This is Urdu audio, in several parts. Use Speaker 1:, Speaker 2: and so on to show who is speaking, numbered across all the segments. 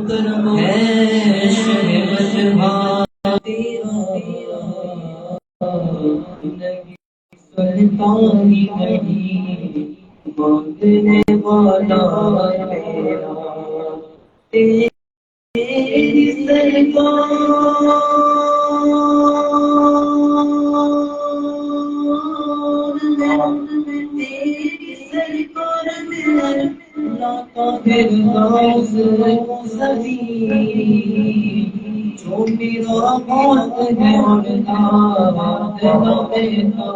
Speaker 1: کرم ہے وجہ تیرا نہیں سنتا ہی نہیں مانگنے والا تیرا تیری سرکار میں لاتا ہے راز سبھی جو میرا بات ہے اور دعوت نہ دیتا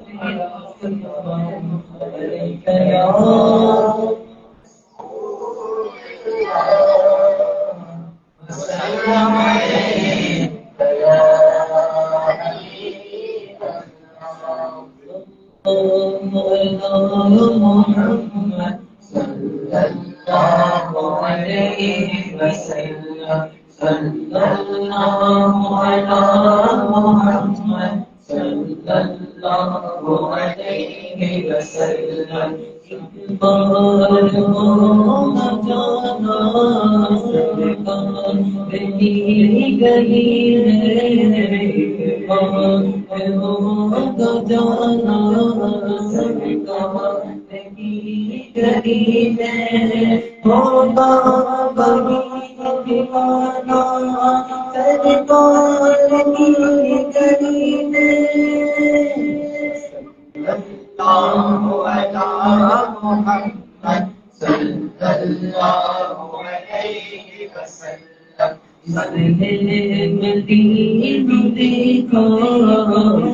Speaker 1: تیرا سلام علیک یا سلام علیک یا محمد صلی اللہ علیہ وسلم صلی اللہ علی محمد صلی اللہ علیہ وسلم بار جانا سرکار گئی گئی ہے جانا سرکار گئی گئی ہے ہوگا بڑی دیوانہ سرکار کی گلی میں اللہ علی محمد صلی اللہ علیہ وسلم مدینے مدینہ دیکھا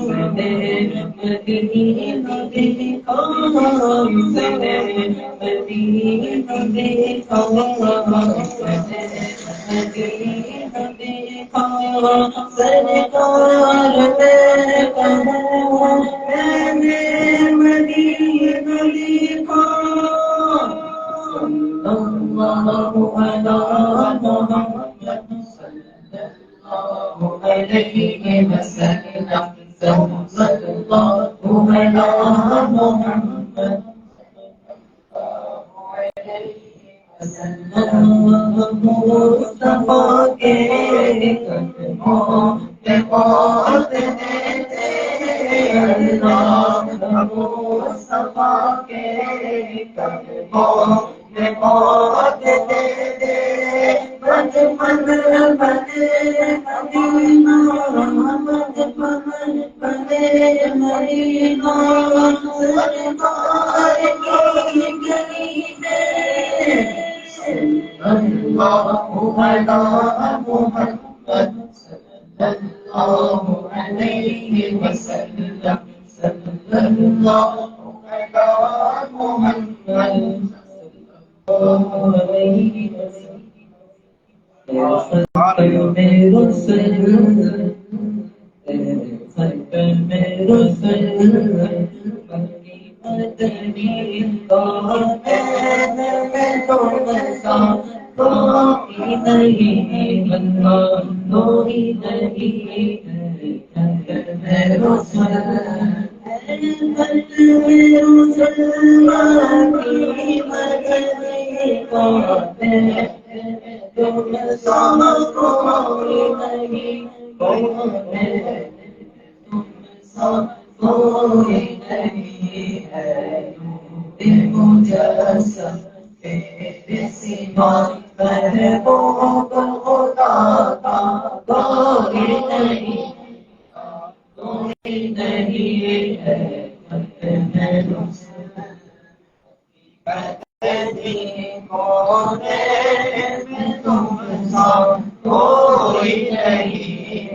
Speaker 1: مدینے مدینہ دیکھا مدینے مدینہ دیکھا مدینہ دیکھا سرکار میں نے مدینہ دیکھا اللہ علی محمد صلی اللہ علیہ وسلم صلی اللہ علی محمد مصطفیٰ کے قدموں پہ موت دیتے اللہ مصطفیٰ کے قدموں پہ موت دیتے بچپن بنے مدینہ بچپن بنے مدینہ سرکار کی گلی میں اللہ علی محمد صلی اللہ علیہ وسلم صلی اللہ علی محمد صلی اللہ علیہ وسلم میں رسل تیرے خطر میں رسل بنی مدنی میں تو ایسا کوئی نہیں بننا کوئی نہیں خطر میں رسل خطر میں رسل بنی مدنی تم سب کوئی نہیں تم سب کوئی نہیں ہے مجسم تیرے سوا محبوب خدا کا کوئی نہیں ہے کوئی نہیں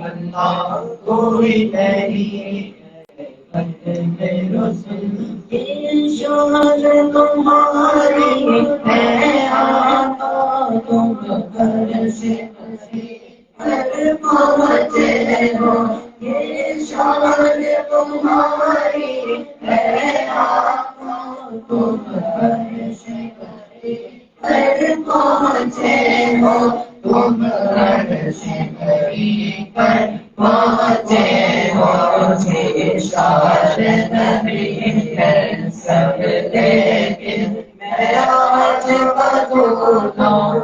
Speaker 1: اللہ کوئی نہیں شان تمہاری ہے آقا تم گھر سے پہنچے ہو یہ شان تمہاری ہے آقا تم گھر سے پہنچے ہو تم گھر سے پر پہنچے ہو شان نبی ہے سب لیکن میں آج بدھوں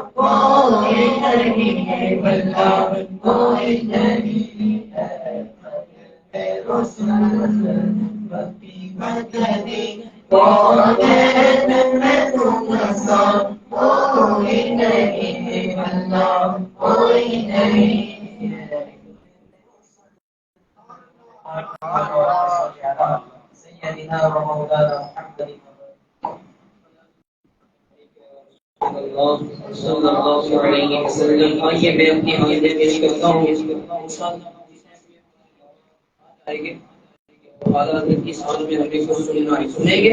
Speaker 1: کوئی نہیں اللہ کوئی نہیں سیدنا و مولانا محمد صلی اللہ علیہ وسلم. آئیے میں اپنی حاضری پیش کرتا ہوں. حضرت کی سال میں ہم نے کو سننا ہے. سنیں گے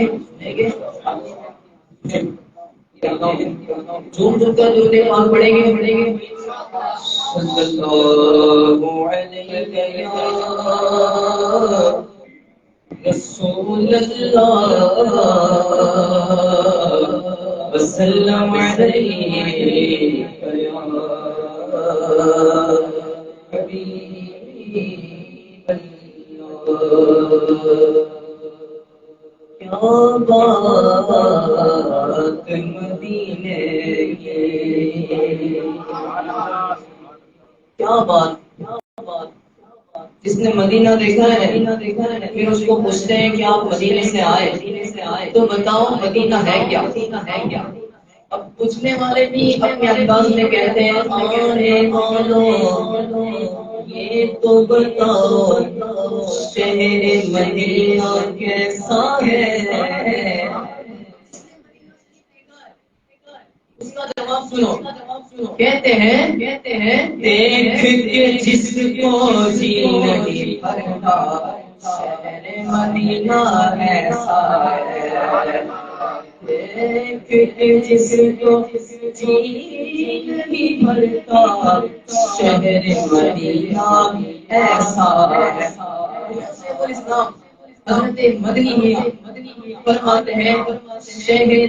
Speaker 1: جھوم جھوم کر درود پاک پڑھیں گے. صلی اللہ علیہ رسول اللہ وسلم علیہ حبیب اللہ. کیا بات مدینے کی کیا بات. جس نے مدینہ دیکھا ہے پھر اس کو پوچھتے ہیں کہ آپ مدینے سے آئے تو بتاؤ مدینہ ہے کیا. اب پوچھنے والے بھی اپنے انداز میں کہتے ہیں آنے والوں یہ تو بتاؤ شہر مدینہ کیسا ہے. اس کا جواب سنو. کہتے ہیں دیکھ کے جس کو جی نہیں بھرتا شہر مدینہ ایسا ہے. دیکھ کے جس کو جی نہیں بھرتا شہر مدینہ ایسا ہے. حضرت مدنی فرماتے ہیں شہر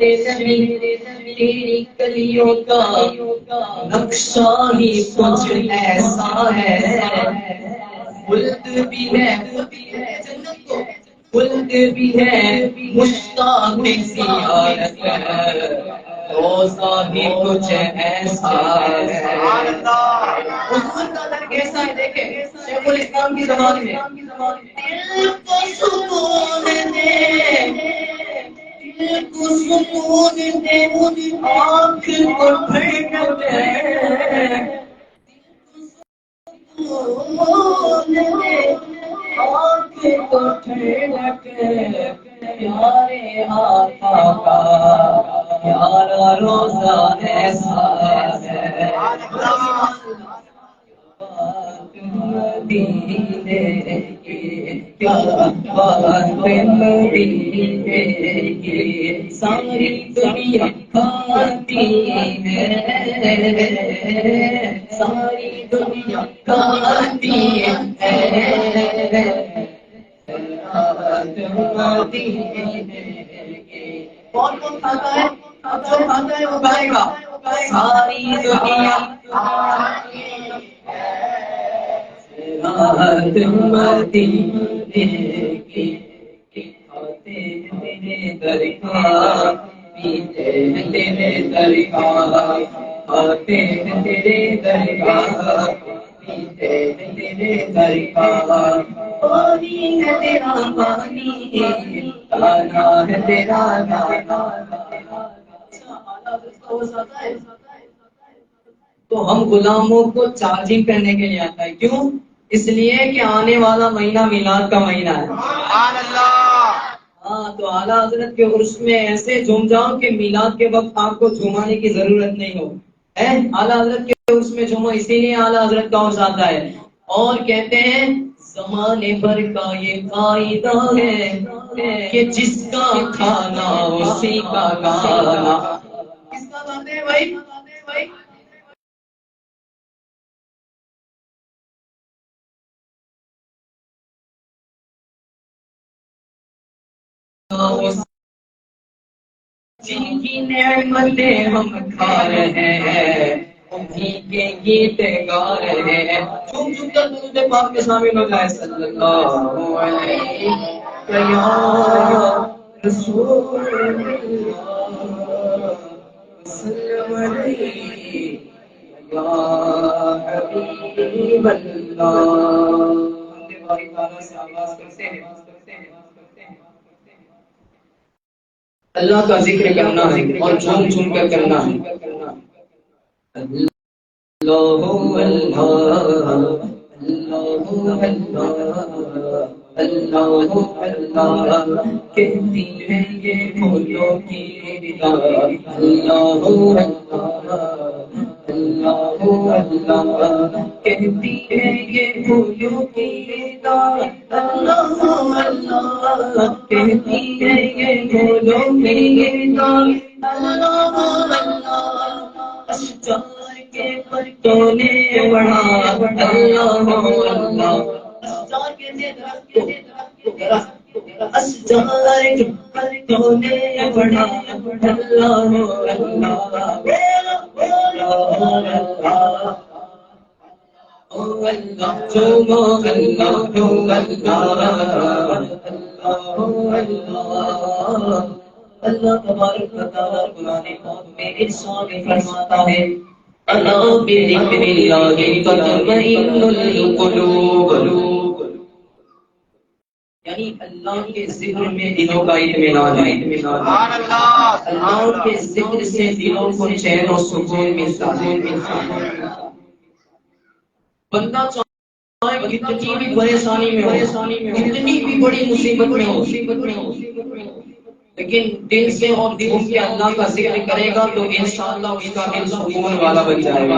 Speaker 1: تیری گلیوں کا نقشہ ہی کچھ ایسا ہے. خلد بھی ہے خلد بھی ہے مشتاق زیارت روزہ بھی کچھ ایسا ہے. حضور کا در کیسا ہے دیکھیں شیخ الاسلام کی زبان میں دل کو سکون دے دل کو سکون دے آنکھ کو ٹھنڈک دے آنکھ کو ٹھنڈک پیارے آقا کا پیارا روزہ ایسا ہے. مدینے کی کیا بات مدینے کی ساری دنیا کھاتی ہے ساری دنیا کھاتی ہے. کون کون کھاتا ہے اب جو کھاتا ہے وہ گائے گا. ساری دنیا رات مدینے کی کھاتے تیرے درگاہ پیتے تیرے درگاہ کھاتے تیرے درگاہ پیتے تیرے درگاہ. پانی ہے تیرا پانی گانا ہے تیرا گانا. تو ہم غلاموں کو چارجنگ کرنے کے لیے آتا ہے. کیوں؟ اس لیے کہ آنے والا مہینہ میلاد کا مہینہ ہے. سبحان اللہ. ہاں تو اعلیٰ حضرت کے عرس میں ایسے جھوم جاؤ کہ میلاد کے وقت آپ کو جھومانے کی ضرورت نہیں ہو. اعلیٰ حضرت کے عرس میں جھومو اسی لیے اعلیٰ حضرت کا عرس آتا ہے. اور کہتے ہیں زمانے بھر کا یہ قاعدہ ہے کہ جس کا کھانا اسی کا گانا. کس کا گاتے ہیں بھائی؟ جن کی نعمتیں ہم کھا رہے ہیں انہیں کے گیت گا رہے ہیں. جھوم جھوم کر درود پاک کے شامل ہو جائے. صلی اللہ علیہ رسول اللہ وسلم علیہ یا حبیب اللہ. باری تعالیٰ سے آغاز کرتے ہیں۔ اللہ کا ذکر کرنا ہے اور جھوم جھوم کر کرنا ہے۔ اللہ اللہ اللہ اللہ کہتی ہے یہ پھولوں کی ندا، اللہ اللہ اللہ کہتی ہے یہ پھولوں کی ندا، اللہ اللہ کہتی ہے یہ پھولوں کی ندا، اللہ اللہ اشجار کے پرتوں نے بڑھا، اللہ اللہ اشجار کے اشجار کے پرتوں نے بڑھا، اللہ اللہ تبارک و تعالیٰ قرآن پاک میں ارشاد فرماتا ہے الا بذکر اللہ تطمئن القلوب، یعنی اللہ کے ذکر میں دلوں کا اطمینان ہے، اللہ کے ذکر سے دلوں کو چین و سکون ملتا ہے۔ بندہ چاہے کتنی بھی پریشانی میں ہو، کتنی بھی بڑی مصیبت میں ہو، لیکن دل سے اور دل سے اللہ کا ذکر کرے گا تو انشاءاللہ اس کا دل سکون والا بن جائے گا۔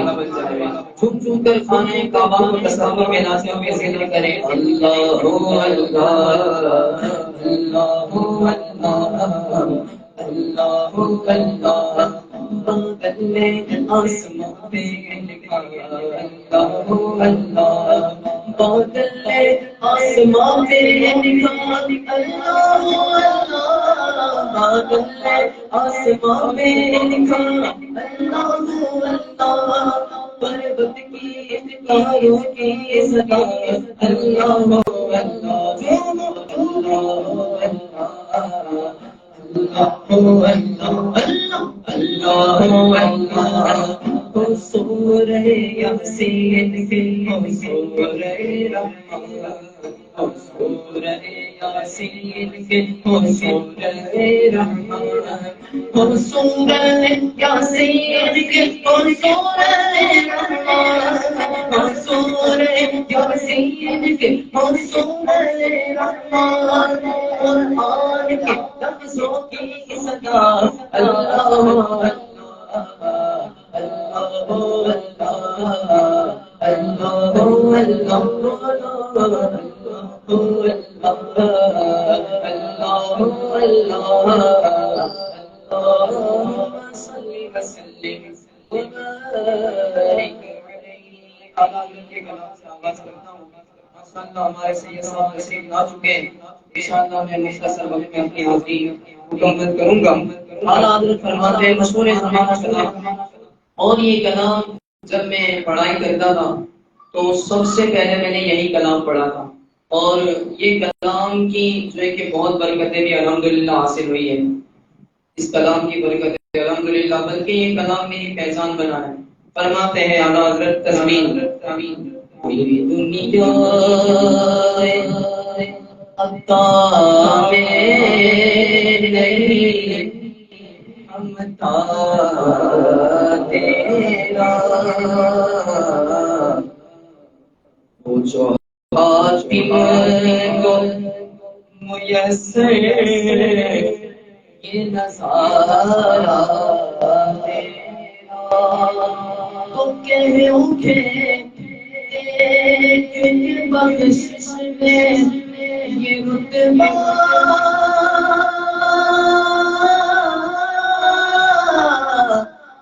Speaker 1: چھپ چھپ کر خانے کعبہ کو تصور میں لاتے ہوئے ذکر کرے اللہ اللہ اللہ اللہ اللہ بادل نے آسمان پہ لکھا اللہ اللہ بادل نے آسمان پہ لکھا اللہ اللہ بادل نے آسمان پہ لکھا اللہ اللہ پربت کی اتاروں کی صدا اللہ سورہ یاسین کے سورہ رحمان سورہ یاسین کے سورہ رحمان سورہ یاسین کے سورہ رحمان سورہ یاسین کے سورہ رحمان قرآن کے لفظوں کی صدا اللہ ہمارے سید صاحب تشریف لا چکے ہیں، انشاءاللہ میں مختصر وقت میں اپنی حاضری مکمل کروں گا۔ اعلیٰ حضرت فرماتے ہیں مشہور زمانہ کلام، اور یہ کلام جب میں پڑھائی کرتا تھا تو سب سے پہلے میں نے یہی کلام پڑھا تھا، اور یہ کلام کی جو ہے کہ بہت برکتیں بھی الحمدللہ حاصل ہوئی ہے، اس کلام کی برکتیں الحمدللہ، بلکہ یہ کلام میری پہچان بنا ہے۔ فرماتے ہیں اعلیٰ حضرت تسمین میری دنیا عطا میں نہیں ہمتا تیرا وہ جو آج بھی مجھ کو میسر یہ نظارہ تیرا تو کہوں کہ بخشش میں یہ رتبہ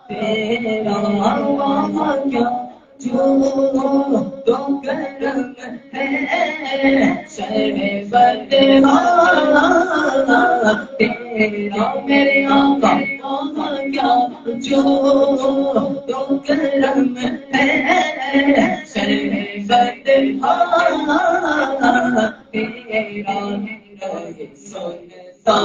Speaker 1: تیرا وہاں کیا جو تو کرم ہے شرح فتح تیرا میرے آقا وہاں کیا جو تو کرم ہے شرح فتح تیرا رہے سنتا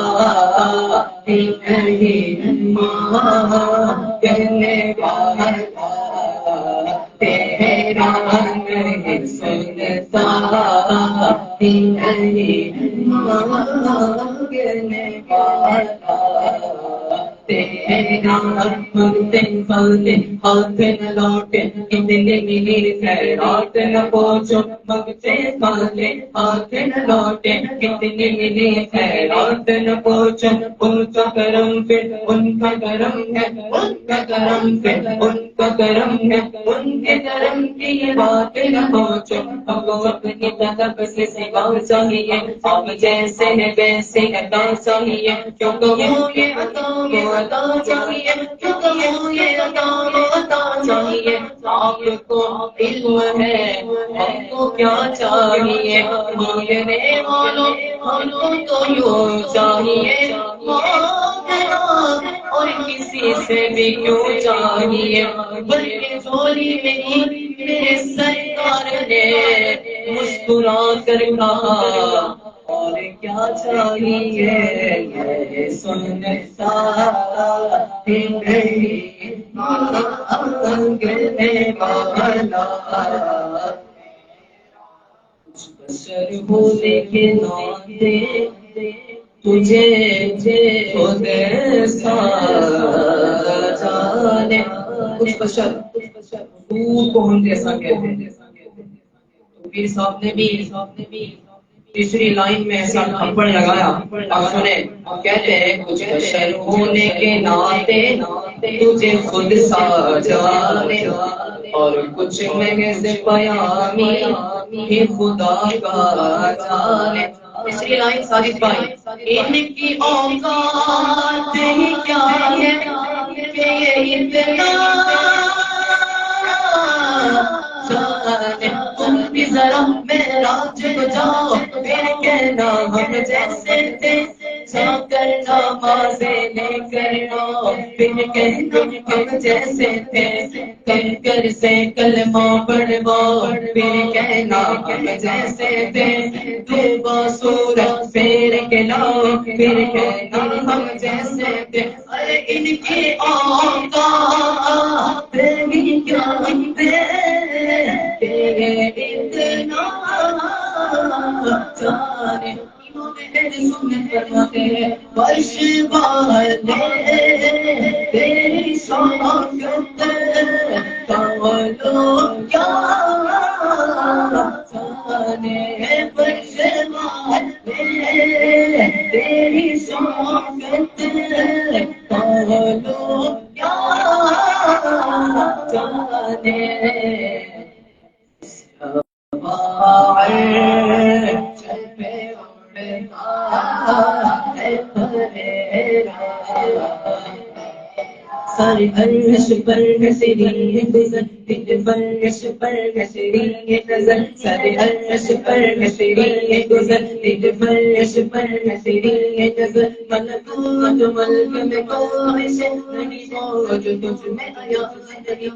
Speaker 1: ہی نہیں ماں کہنے والا تیرا نہیں سنتا مانگنے والا تیرا مانگتے مانگتے ہاتھ نہ لوٹے اتنے ملی خیرات نہ پہنچو مانگتے مانگتے ہاتھ نہ لوٹے اتنے ملی خیرات نہ پہنچو ان کا کرم پہ ان کا کرم ہے ان کا کرم پہ ان کا کرم ہے ان کے کرم کی بات نہ پہنچو اب اپنی طلب سے سوا چاہیے اب جیسے ہے ویسے عطا چاہیے کیوں کہوں یہ عطا وہ عطا چاہیے کیوں کہوں یہ عطا وہ عطا چاہیے آپ کو علم ہے ہم کو کیا چاہیے مانگنے والوں ہم کو تو یوں چاہیے مانگنا اور کسی سے بھی کیوں چاہیے بلکہ جھولی میں ہی میرے سرکار نے مسکرا کر کہا اور کیا چاہیے یہ سنتا نہیں مانگنے والا بشر بولے کے ناتے تجھے خود سا جانے کچھ بشر حضور کو ہم جیسا کہتے ہیں تو پیر صاحب نے بھی تیسری لائن میں ایسا تھپڑ لگایا اب سنیں کہتے ہیں کچھ بشر ہونے کے ناطے تجھے خود سا جانے اور کچھ محض پیامی ہی خدا کا جانے تیسری لائن ساجد بھائی ان کی اوقات ہی کیا ہے کہ یہ اتنا تم بھی ذرا معراج کو جاؤ پھر کہنا ہم جیسے تھے جا کر نمازیں لے کر آؤ پھر کہنا ہم جیسے تھے کر کر سے کلمہ پڑھواؤ پھر کہنا ہم جیسے تھے توبہ سورت پھر کے لاؤ پھر کہنا ہم جیسے تھے ارے ان کی اوقات بھی کیا اتنا جانے فرش والے تیری شوقت کولو کیا جانے فرش والے تیری شوقت کولو کیا جانے سارے فرش پر نسری گزر فرش پر نسری نظر سارے فرش پر نسری گزر فرش پر نسری نظر ملکوت ملک میں کوئی سے نہیں موج تجھ میں آیا نہیں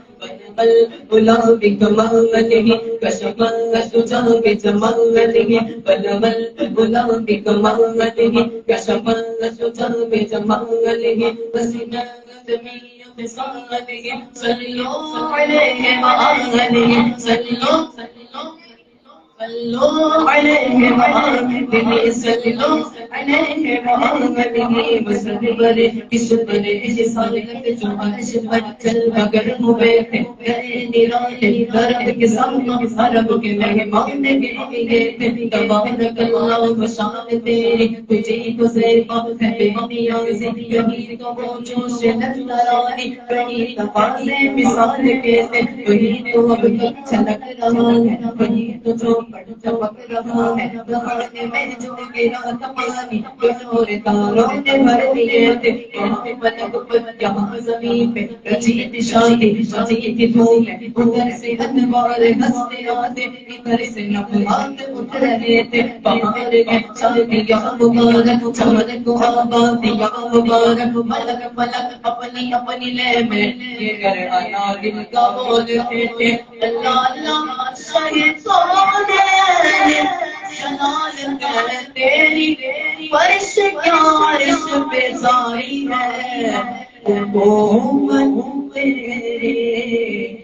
Speaker 1: بلبل بکمالہ کشف السجا بجمالہ بلبل بکمالہ کشف السجا بجمالہ وسنا صلوا عليه وآله صلوا صلوا عليه وآله صلوا عليه وآله وسلم اس پر احسان کرتے جو عرش پر چل مگر ہوئے نرانے درد کے سامنے عرب کے مہمان گئے تھے تبارک اللہ وشان تیری تجھے تو زیبا ہے نیاز کہیں تو وہ جوش نظرانی کہیں تفاضے مثال کے تھے کہیں تو اب چھلک رہا ہے کہیں تو جو چمک رہا ہے بہانے میں جو گرا تمہاری کشور تاروں نے بھر دیے تھے یہاں پلک پر یہاں زمین پہ رچیت شادی رچیت دھوم ادھر سے انوار ہستے آتے ادھر سے نفحات اٹھ رہے تھے بہار کے شادیاں مبارک چمک آبادیاں مبارک ملک ملک اپنی اپنی لے میں یہ گھر آنا دل کا بولتے تھے اللہ اللہ شہید شلال کر تیری فرش کیا عرش پہ ساری ہے حکومت تیری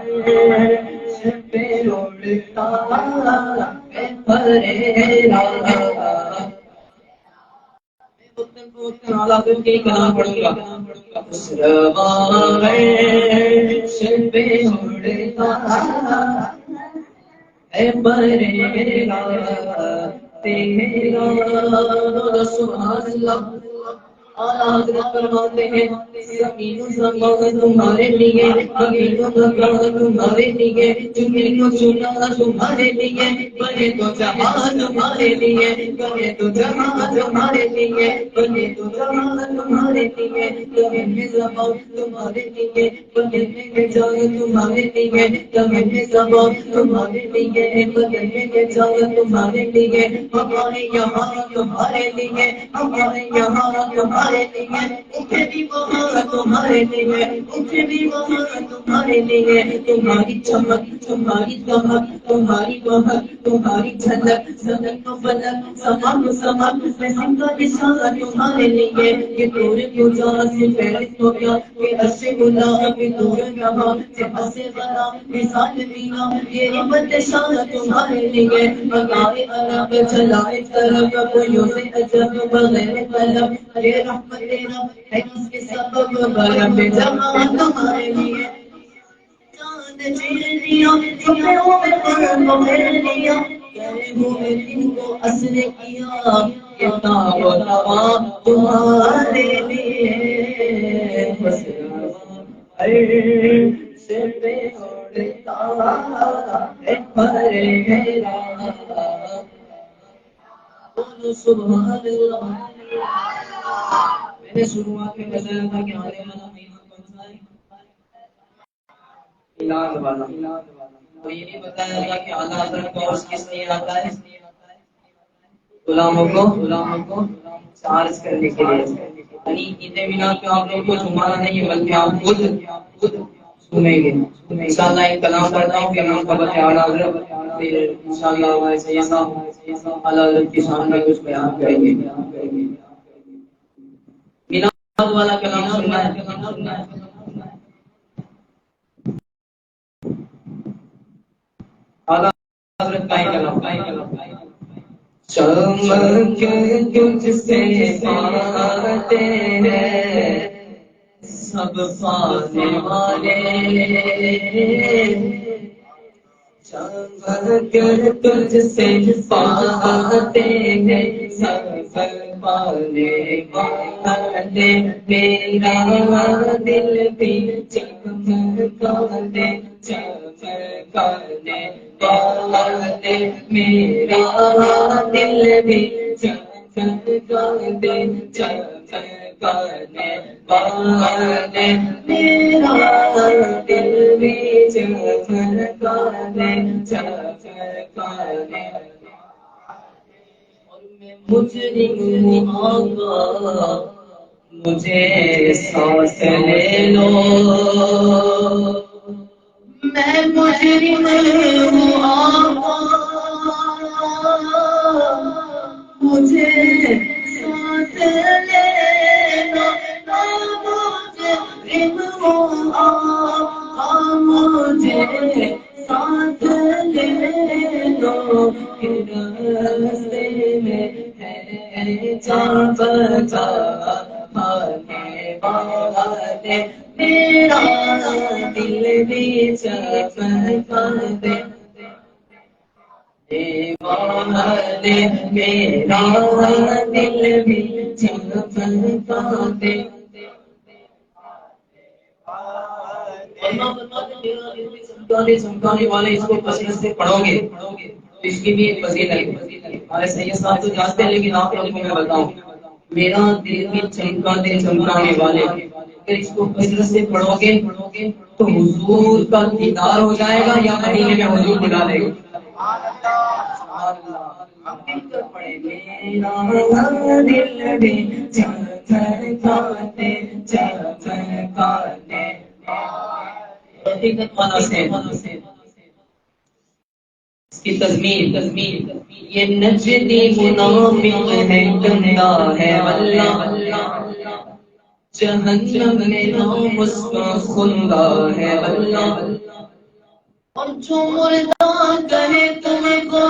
Speaker 1: عرش پہ اڑتا کے کلام پڑھوں گا پہ اڑتا اے بریرا تیرا سبحان اللہ اعلیٰ حضرت فرماتے ہیں زمین و زمان تمہارے لیے زمین و زمان تمہارے لیے زمین و چنا تمہارے لیے بنے تو جہان تمہارے لیے بنے تو جہان تمہارے لیے بنے تو جہان تمہارے لیے بنے میں زبان تمہارے لیے بنے میں جان تمہارے لیے بنے میں زبان تمہارے لیے بنے میں جان تمہارے لیے ہمارے یہاں تمہارے لیے ہمارے یہاں تمہارے لیے مجھے بھی وہاں تمہارے لیے مجھے بھی وہاں تمہارے لیے تمہاری چمک تمہاری دمک تمہاری بہت تمہاری جھلک زمین و فلک سمان و سمک میں ہم کا اشارہ تمہارے لیے یہ پورے گزار سے فہرست ہو گیا کہ عرش گناہ میں دور یہاں جہاں سے بنا مثال بینا یہ عبت شان تمہارے لیے بغائے عرب چلائے طرف کوئیوں سے عجب بغیر طلب یہ رحمت تیرا ہے اس کے سبب برب جہاں تمہارے لیے چاند چیر دیا سپیوں میں قرب پھیر لیا گئے ہوئے دن کو اثر کیا یہ تاب و توا تمہارے لیے بس عرش پہ اڑتا ہے پریرا سبحان اللہ میں نے شروعات میں بتایا تھا کہ آنے والا مہینہ کون سا ہے میلاد والا اور یہ بھی بتایا تھا کہ اعلیٰ حضرت کو عرض کس لیے آتا ہے غلاموں کو چارج کرنے کے لیے یعنی عید میلاد پہ آپ لوگ کو جمعہ نہیں بلکہ آپ خود سنیں گے انشاءاللہ ایک کلام پڑھتا ہوں پھر محبت اعلیٰ حضرت پھر انشاءاللہ ہمارے سید صاحب اعلیٰ حضرت کی شان میں کچھ بیان کریں گے میلاد والا کلام سننا ہے اعلیٰ حضرت کا ہی کلام چمک تجھ سے پاتے ہیں سب پانے والے چمک تجھ سے پاتے ہیں سب پانے والے میرا دل بھی چمکانے چمکانے والے میرا دل بھی چمکانے چمکانے والے میرا دل بھی چمکانے چمکانے اور میں مجرم ہوں آقا مجھے سانس لے لو میں مجرم ہوں آقا مجھے سانس لے لو میں مجرم ہوں آقا مجھے سانس لے لو راستے میں ہے جان بچا آنے والے میرا دل بھی چمکا دے والے میرا دل بھی چمکا دے چمکانے والے اس کو کثرت سے پڑھو گے تو اس کی بھی ایک فضیلت ہے ہمارے سید صاحب تو جانتے ہیں لیکن آپ لوگوں کو میں بتاؤں میرا دل بھی چمکانے والے اگر اس کو کثرت سے پڑھو گے تو حضور کا دیدار ہو جائے گا یا مدینے میں حضور بلا لے گا میرا دل بھی چمکانے حقیقت مانا سے اس کی تضمین یہ نجدی منافق ہے گندا ہے اللہ جہنم میں نام اس کا خندا ہے اللہ اور جو مردہ کہے تم کو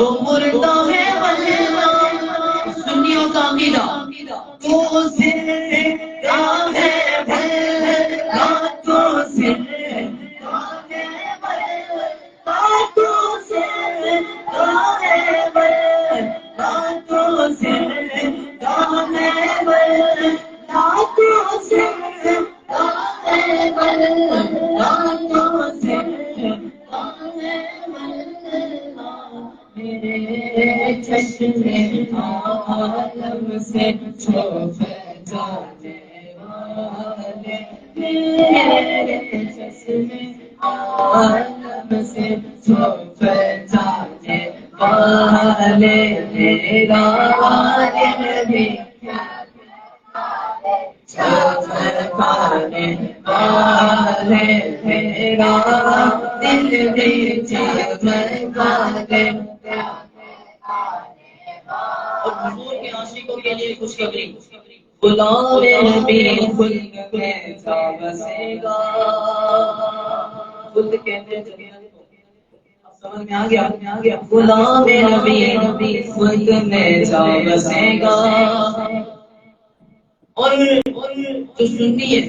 Speaker 1: وہ مردہ ہے واللہ سنیوں کا عقیدہ تو زندہ ہے واللہ تو زندہ ہے واللہ تو زندہ ہے واللہ تو زندہ ہے واللہ تو زندہ ہے واللہ تو زندہ ہے واللہ میرے چشمے عالم سے چھوپ جانے والے میرے چشمے عالم سے چھوپ جانے والے میرا عالم بھی چمکانے والے میرا دل بھی چمکانے اور حضور کے عاشقوں کے لیے خوشخبری غلام نبی خلد میں جا بسے گا خلد کہتے ہیں سمجھ میں آ گیا غلام نبی خلد میں جا بسے گا اور جو سنی ہے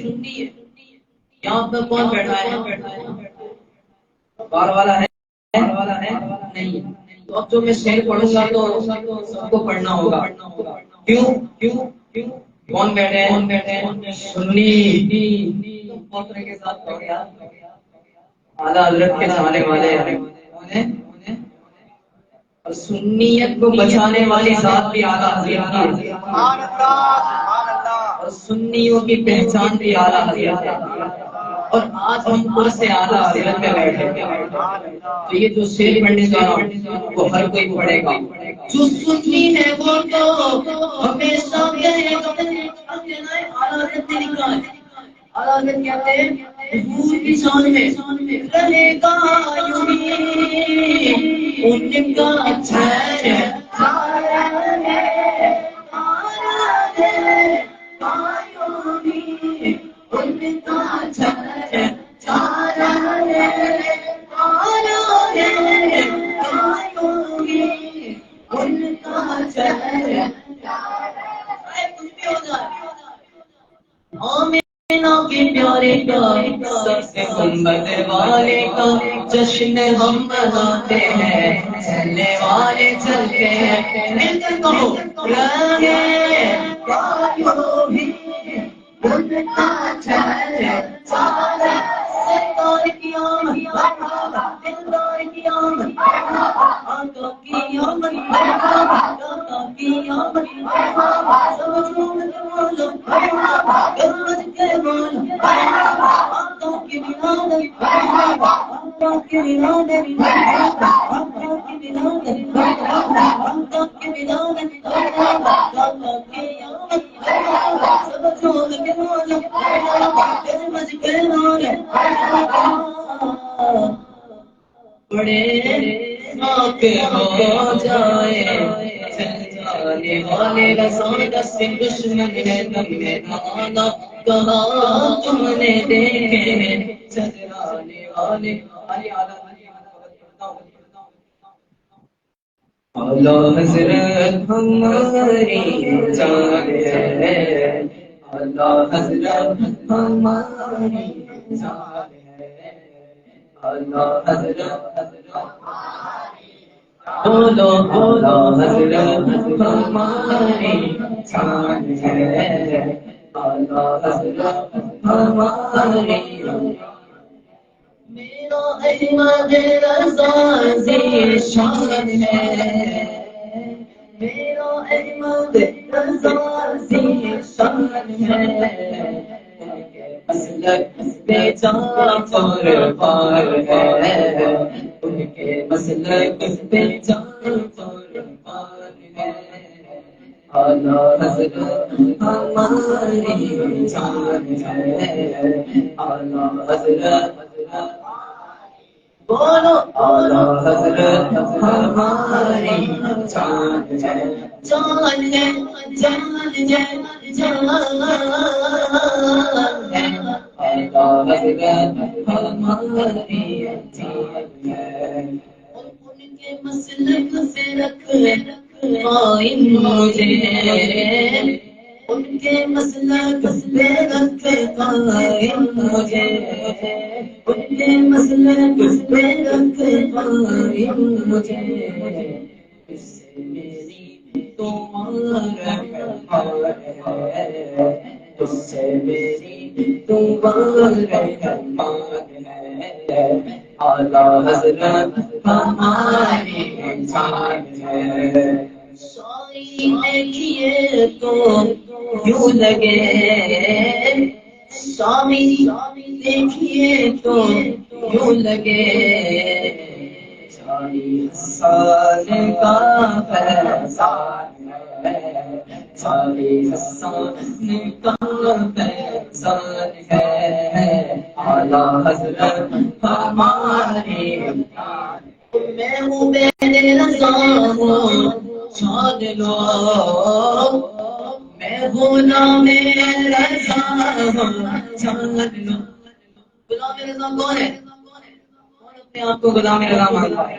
Speaker 1: یہاں پر کون بیٹھا ہے بار والا ہے نہیں تو اب جو میں شعر پڑھوں گا تو سب کو پڑھنا ہوگا کیوں کون بیٹھے سنی پوترے کے ساتھ پڑھ گیا اعلیٰ حضرت کے چاہنے والے اور سنیت کو بچانے والی ذات بھی اعلیٰ حضرت کی ہے اور سنیوں کی پہچان بھی اعلیٰ حضرت ہے اور آج ہم پر سے اعلیٰ حضرت میں بیٹھے تو یہ جو شعر پڑھنے جا رہا ہوں وہ ہر کوئی پڑھے گا جو سنی ہے وہ تو ہمیشہ کہے گا اعلیٰ حضرت نے لکھا ہے اعلیٰ حضرت کہتے ہیں حضور کی شان میں رہے گا یوں ہی ان کا پیارے کا سب سے گنبد والے کا جشن ہم مناتے ہیں چلنے والے چلتے ہیں مل کر کہو رہے سرکار کی آمد دلدار کی آمد آقا کی آمد آقا کی آمد سب جھوم کے بولو گرج کے بولو آقا کی ولادت آقا کی ولادت آقا کی ولادت آقا کی ولادت آقا کی آمد سب جھوم کے بولو گرج کے بولو بڑے خاک ہو جائے چل جانے والے رسول سے دشمن ہے دم میں آنا کہاں تم نے دیکھے ہیں چلانے والے اعلیٰ حضرت ہماری جان ہے اعلیٰ حضرت ہماری جان ہے اعلیٰ حضرت بولو بولو حضرت ہماری جان ہے اعلیٰ حضرت ہماری میرا احمد رضا ذیشان ہے میرا احمد رضا ذیشان ہے مسلک پہ جان قربان ہے ان کے مسلک پہ جان قربان ہے اعلیٰ حضرت ہماری جان ہے اعلیٰ حضرت بولو اعلیٰ حضرت ہماری جان ہے جان ہے جان ہے جان ہے اعلیٰ حضرت ہماری جان ہے ان کے مسلک سے رکھ قائم مجھے، ان کے مسلک سے رکھ قائم مجھے، ان کے مسلک سے رکھ قائم مجھے، اس سے میری تمہارا ہے، اس سے میری تمہارا ہے، اعلیٰ حضرت ہماری جان ہے۔ شاعری دیکھیے تو یوں لگے، شاعری دیکھیے تو یوں لگے، 40 سال کا فیضان ہے، 40 سال کا فیضان ہے، اعلیٰ حضرت ہماری جان۔ میں ہوں میرے رضا ہوں جان لو، میں ہوں نام رضا ہوں جان لو۔ غلام رضا کون ہے؟ کون اپنے آپ کو غلام رضا مانتا ہے؟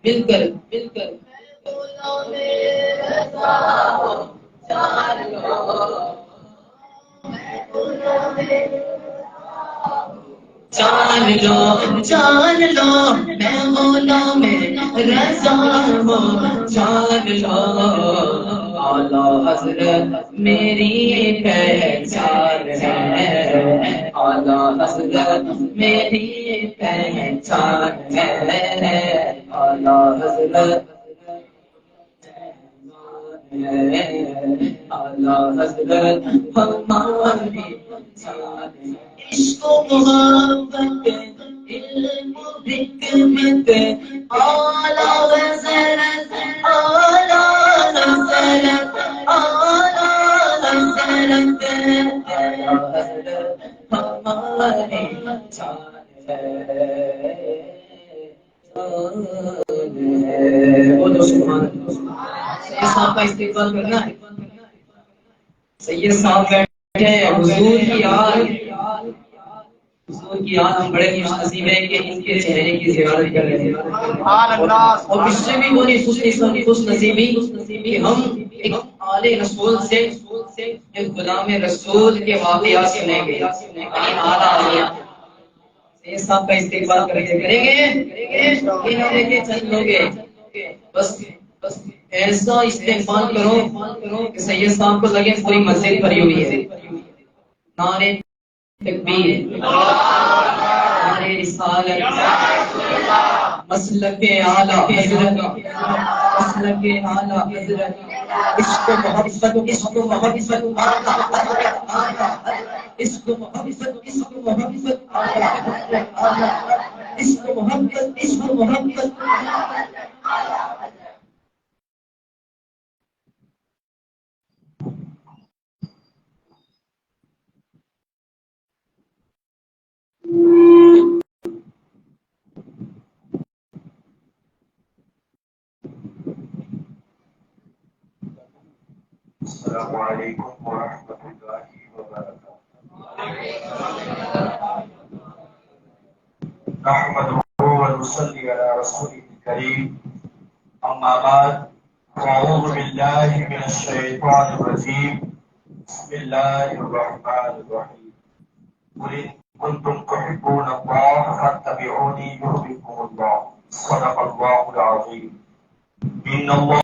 Speaker 1: مل کر غلام رضا ہوں جان لو، میں غلام جان لو، جان لو، میں غلام رضا ہوں جان لو، اعلیٰ حضرت میری پہچان ہے، اعلیٰ حضرت میری پہچان ہے، اعلیٰ حضرت اعلیٰ حضرت ہماری جان ہے۔ عشق و محبت علم و حکمت اعلیٰ حضرت، اعلیٰ حضرت، اعلیٰ حضرت، اعلیٰ حضرت ہماری جان ہے، بولو سبحان اللہ۔ سید صاحب کا استقبال کرنا ہے۔ سید صاحب بیٹھے حضور کی یاد، حضور کی یاد، ہم بڑے خوش نصیب ہیں کہ ان کے چہرے کی زیارت کر رہے ہیں، اور اس سے بھی بڑی خوش نصیبی کہ ہم ایک آل رسول سے ایک غلام رسول کے واقعات سنیں گے، سید صاحب کا استقبال کریں گے چند لوگ، بس ایسا استقبال کرو کہ سید صاحب کو لگے پوری مسجد بھری ہوئی ہے۔ نعرے تکبیر، نعرے رسالت، مسلک اعلیٰ حضرت، مسلک اعلیٰ حضرت، عشق و محبت، عشق و محبت، عشق و محبت، عشق و محبت، عشق و محبت، عشق و محبت۔
Speaker 2: السلام علیکم ورحمۃ اللہ وبرکاتہ۔ نحمده ونصلي على رسوله الكريم، اما بعد، اعوذ باللہ من الشیطان الرجیم، بسم اللہ الرحمن الرحیم، قل ان کنتم تحبون اللہ فاتبعونی یحببکم اللہ، صدق اللہ العظیم۔ ان اللہ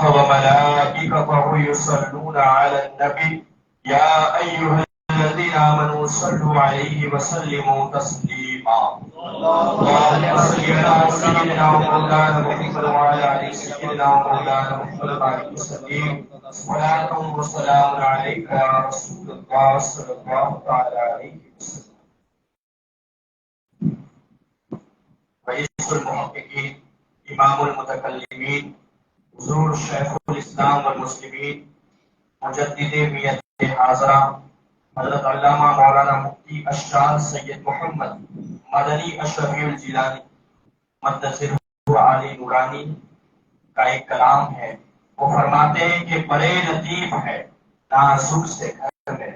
Speaker 2: وملائكته يصلون على النبي يا أيها الذين آمنوا صلوا عليه وسلموا تسليما، اللهم صل على سيدنا ومولانا محمد وعلى آل سيدنا ومولانا محمد وسلم، صلاة وسلام عليك يا رسول الله صلى الله تعالى عليه وسلم۔ رئیس المحققین، امام المتکلمین، حضور شیخ الاسلام والمسلمین، مجدد میت حاضرہ حضرت علامہ مولانا مفتی اشرار سید محمد مدنی اشرفی الجیلانی مدثرہ علی نورانی کا ایک کلام ہے۔ وہ فرماتے ہیں کہ بڑے لطیف ہے نازک سے گھر میں،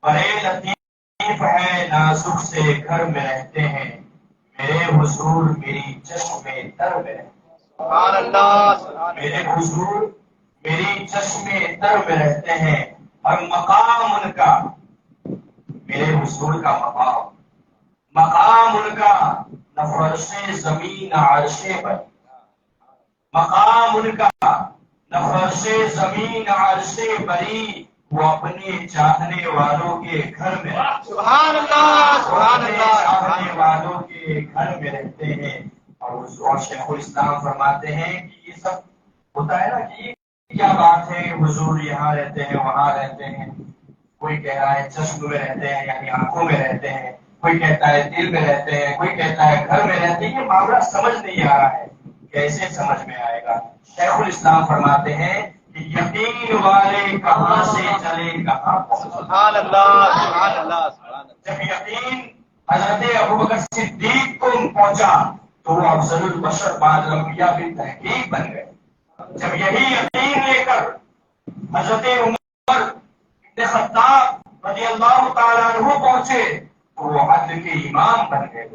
Speaker 2: بڑے لطیف ہے نازک سے گھر میں رہتے ہیں، میرے حضور میری چشم تر میں رہتے
Speaker 3: سبحان اللہ،
Speaker 2: میرے حضور میری چشم تر میں رہتے ہیں، اور مقام ان کا، میرے حضور کا مقام ان کا نہ فرش زمین نہ عرش پر، مقام ان کا نہ فرش زمین نہ عرش بری، وہ اپنے چاہنے والوں کے گھر میں
Speaker 3: سبحان اللہ، سبحان
Speaker 2: اپنے
Speaker 3: اللہ،
Speaker 2: چاہنے والوں کے گھر میں رہتے ہیں۔ اور شیخ الاسلام فرماتے ہیں کہ یہ سب ہوتا ہے نا کہ کیا بات ہے، حضور یہاں رہتے ہیں وہاں رہتے ہیں، کوئی کہہ رہا ہے چشم میں رہتے ہیں یعنی آنکھوں میں رہتے ہیں، کوئی کہتا ہے دل میں رہتے ہیں، کوئی کہتا ہے گھر میں رہتے ہیں، یہ معاملہ سمجھ نہیں آ رہا ہے، کیسے سمجھ میں آئے گا؟ شیخ الاسلام فرماتے ہیں کہ یقین والے کہاں سے چلے کہاں پہنچے۔
Speaker 3: سبحان اللہ، سبحان اللہ، سبحان اللہ۔
Speaker 2: جب یقین حضرت ابوبکر صدیق کو پہنچا تو وہ افضل البشر بعد الانبیاء بھی تحقیق بن گئے۔ جب یہی یقین لے کر حضرت عمر ابن خطاب رضی اللہ تعالیٰ عنہ پہنچے تو وہ عدل کے امام بن گئے۔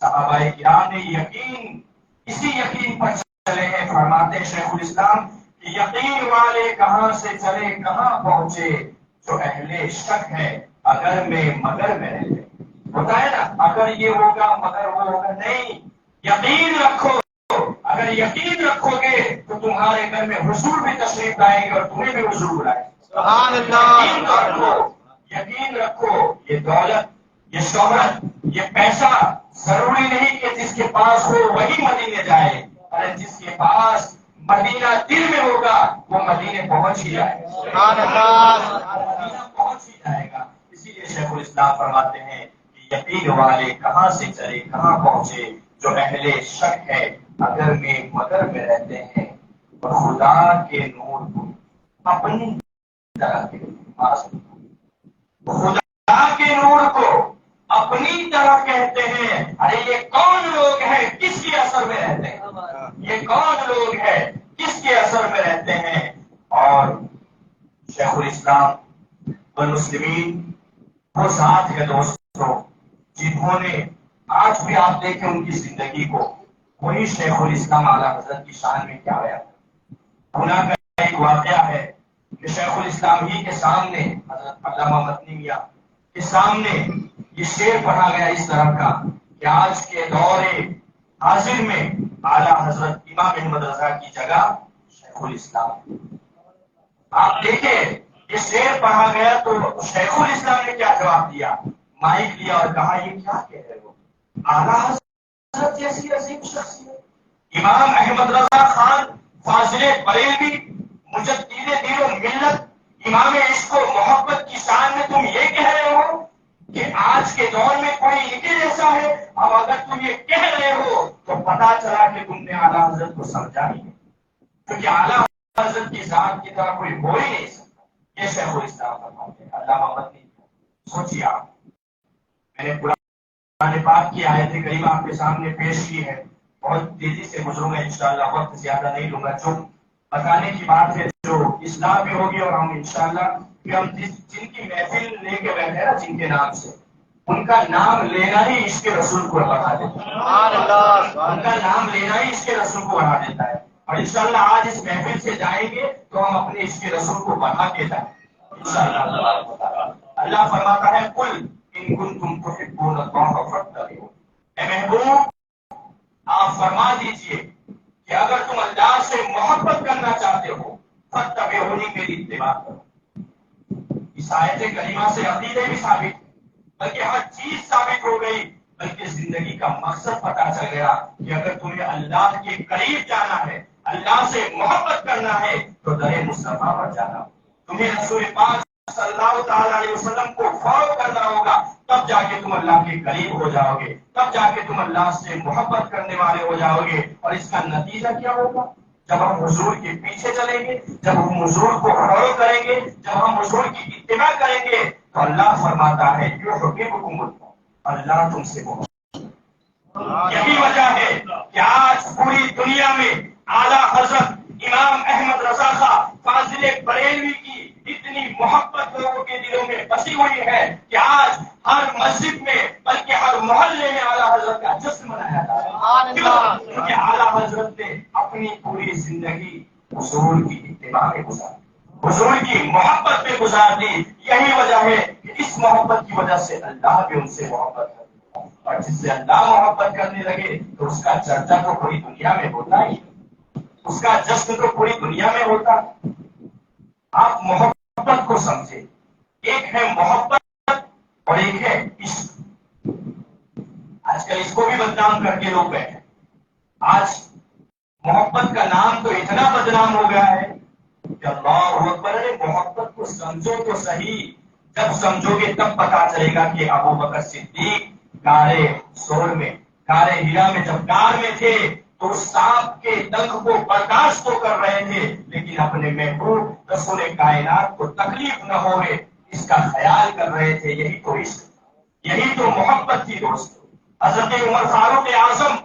Speaker 2: صحابہ کرام نے یقین، اسی یقین پر چلے ہیں۔ فرماتے شیخ الاسلام کہ یقین والے کہاں سے چلے کہاں پہنچے، جو اہل شک ہے اگر میں مگر میں رہتے، ہوتا ہے نا اگر یہ ہوگا مگر وہ ہوگا، نہیں، یقین رکھو، اگر یقین رکھو گے تو تمہارے گھر میں حضور بھی تشریف لائیں گے اور تمہیں بھی حضور بلائیں گے۔
Speaker 3: سبحان اللہ،
Speaker 2: یقین رکھو، یقین رکھو، یہ دولت، یہ شہرت، یہ پیسہ ضروری نہیں کہ جس کے پاس ہو وہی مدینے جائے، ارے جس کے پاس مدینہ دل میں ہوگا وہ مدینے پہنچ ہی جائے گا،
Speaker 3: سبحان اللہ،
Speaker 2: مدینہ پہنچ ہی جائے گا۔ اسی لیے شیخ الاسلام فرماتے ہیں کہ یقین والے کہاں سے چلے کہاں پہنچے، جو اہل شک ہے اگر میں مگر میں رہتے ہیں، اور خدا کے نور کو اپنی طرح کے، خدا کے نور کو اپنی طرح کہتے ہیں۔ ارے یہ کون لوگ ہیں کس کے اثر میں رہتے ہیں، یہ کون لوگ ہیں کس کے اثر میں رہتے ہیں؟ اور شیخ الاسلام والمسلمین وہ ذات ہے دوستوں جنہوں نے آج بھی آپ دیکھیں ان کی زندگی کو، وہی شیخ الاسلام اعلیٰ حضرت کی شان میں کیا ہے۔ گناہ کا ایک واقعہ ہے کہ شیخ الاسلام ہی کے سامنے، حضرت علامہ مدنی میاں کے سامنے یہ شعر پڑھا گیا اس طرح کا کہ آج کے دور حاضر میں اعلیٰ حضرت امام احمد رضا کی جگہ شیخ الاسلام۔ آپ دیکھیں یہ شعر پڑھا گیا تو شیخ الاسلام نے کیا جواب دیا، مائک لیا اور کہا یہ کیا کہہ رہے ہو، اعلیٰ حضرت جیسی عظیم شخصیت، امام احمد رضا خان فاضل بریلوی مجدد دین و ملت، امام عشق و محبت کی شان میں تم یہ کہہ رہے ہو کہ آج کے دور میں کوئی ان کے جیسا ہے؟ اب اگر تم یہ کہہ رہے ہو تو پتا چلا کہ تم نے اعلیٰ حضرت کو سمجھا ہی نہیں، کیونکہ اعلیٰ حضرت کی ذات کی طرح کوئی ہو ہی نہیں سکتا۔ یہ شیخ الاسلام فرماتے ہیں۔ علامہ مدنی سوچیے آپ، میں نے قرآن پاک کی آیت کریمہ آپ کے سامنے پیش کی ہے، بہت تیزی سے گزروں گا انشاءاللہ، وقت زیادہ نہیں لوں گا، جو بتانے کی بات ہے جو اصلاح بھی ہوگی، اور ہم انشاءاللہ کہ ہم جن کی محفل لے کے بیٹھے نا جن کے نام سے، ان کا نام لینا ہی عشق رسول کو بڑھا دیتا ہے،
Speaker 3: سبحان اللہ،
Speaker 2: ان کا نام لینا ہی عشق رسول کو بڑھا دیتا ہے۔ اور انشاءاللہ آج اس محفل سے جائیں گے تو ہم اپنے عشق رسول کو بڑھا کے جائیں انشاءاللہ۔ اللہ فرماتا ہے قل ان کنتم تحبون اللہ فاتبعون، اے محبوب آپ فرما دیجئے کہ اگر تم اللہ سے محبت کرنا چاہتے ہو فاتبعونی، میری اتباع کرو۔ اس آیت کریمہ سے عقیدے بھی ثابت، بلکہ ہر چیز ثابت ہو گئی، بلکہ زندگی کا مقصد پتا چل گیا کہ اگر تمہیں اللہ کے قریب جانا ہے، اللہ سے محبت کرنا ہے تو در مصطفیٰ پر جانا، تمہیں رسول پاک صلی اللہ تعالی علیہ وسلم کو فالو کرنا ہوگا، تب جا کے تم اللہ کے قریب ہو جاؤ گے، تب جا کے تم اللہ سے محبت کرنے والے ہو جاؤ گے۔ اور اس کا نتیجہ کیا ہوگا؟ جب ہم حضور کے پیچھے چلیں گے، جب ہم حضور کو فالو کریں گے، جب ہم حضور کی اتباع کریں گے تو اللہ فرماتا ہے یحببکم اللہ، اللہ تم سے محبت۔ یہی وجہ ہے کہ آج پوری دنیا میں اعلیٰ حضرت امام احمد رضا خان فاضل بریلوی کی اتنی محبت لوگوں کے دلوں میں بسی ہوئی ہے کہ آج ہر مسجد میں بلکہ ہر محلے میں اعلیٰ حضرت کا گزار دی. یہی وجہ ہے کہ اس محبت کی وجہ سے اللہ بھی ان سے محبت کرتا ہے، اور جس سے اللہ محبت کرنے لگے تو اس کا چرچا تو پوری دنیا میں ہوتا ہی، اس کا جشن تو پوری دنیا میں ہوتا. آپ محبت کو سمجھے، ایک ہے محبت اور ایک ہے عشق. آج کل اس کو بھی بدنام کر کے لوگ بیٹھے. آج محبت کا نام تو اتنا بدنام ہو گیا ہے کہ اللہ اکبر. محبت کو سمجھو تو صحیح، جب سمجھو گے تب پتا چلے گا کہ ابو بکر صدیق کارے سور میں، کارے ہیرا میں جب کار میں تھے تو سانپ کے دنگ کو برداشت تو کر رہے تھے، لیکن اپنے محبوب رسول کائنات کو تکلیف نہ ہوئے اس کا خیال کر رہے تھے. یہی تو عشق، یہی تو محبت تھی دوستو. حضرت عمر فاروق اعظم